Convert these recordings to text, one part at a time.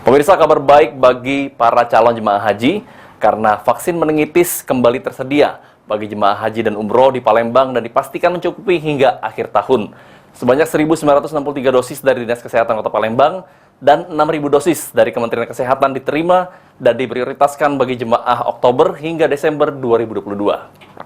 Pemirsa, kabar baik bagi para calon jemaah haji karena vaksin meningitis kembali tersedia bagi jemaah haji dan umroh di Palembang dan dipastikan mencukupi hingga akhir tahun. Sebanyak 1.963 dosis dari Dinas Kesehatan Kota Palembang dan 6.000 dosis dari Kementerian Kesehatan diterima dan diprioritaskan bagi jemaah Oktober hingga Desember 2022.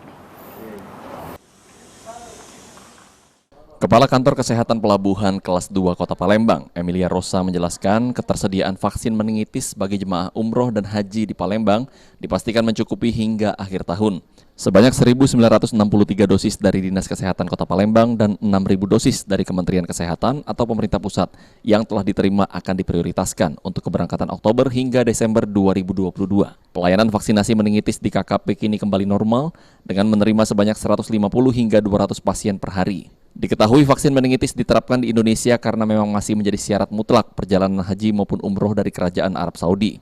Kepala Kantor Kesehatan Pelabuhan Kelas 2 Kota Palembang, Emilia Rosa menjelaskan ketersediaan vaksin meningitis bagi jemaah umroh dan haji di Palembang dipastikan mencukupi hingga akhir tahun. Sebanyak 1.963 dosis dari Dinas Kesehatan Kota Palembang dan 6.000 dosis dari Kementerian Kesehatan atau pemerintah pusat yang telah diterima akan diprioritaskan untuk keberangkatan Oktober hingga Desember 2022. Pelayanan vaksinasi meningitis di KKP kini kembali normal dengan menerima sebanyak 150 hingga 200 pasien per hari. Diketahui vaksin meningitis diterapkan di Indonesia karena memang masih menjadi syarat mutlak perjalanan haji maupun umroh dari Kerajaan Arab Saudi.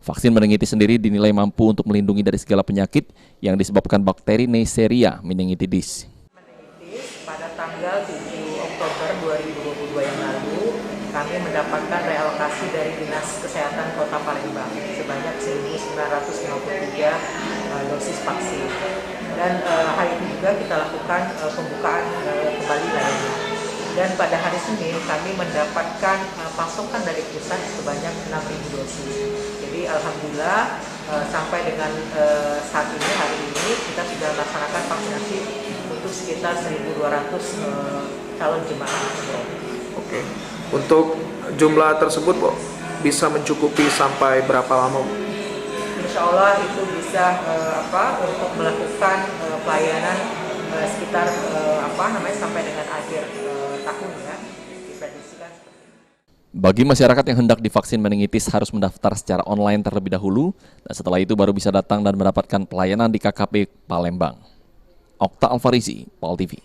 Vaksin meningitis sendiri dinilai mampu untuk melindungi dari segala penyakit yang disebabkan bakteri Neisseria meningitidis. Meningitis pada tanggal 7 Oktober 2022 yang lalu, kami mendapatkan realokasi dari Dinas Kesehatan Kota Palembang sebanyak 1.953 dosis vaksin. Dan hari ini juga kita lakukan pembukaan kembali layanan. Dan pada hari Senin kami mendapatkan pasokan dari pusat sebanyak 6.000 dosis. Jadi alhamdulillah sampai dengan saat ini, hari ini kita sudah melaksanakan vaksinasi untuk sekitar 1.200 calon jemaah. Oke. Untuk jumlah tersebut, Bu, bisa mencukupi sampai berapa lama, Bu? Insya Allah itu bisa untuk melakukan pelayanan sekitar sampai dengan akhir tahun ya, diprediksikan. Bagi masyarakat yang hendak divaksin meningitis harus mendaftar secara online terlebih dahulu dan setelah itu baru bisa datang dan mendapatkan pelayanan di KKP Palembang. Okta Alfarizi, PAL TV.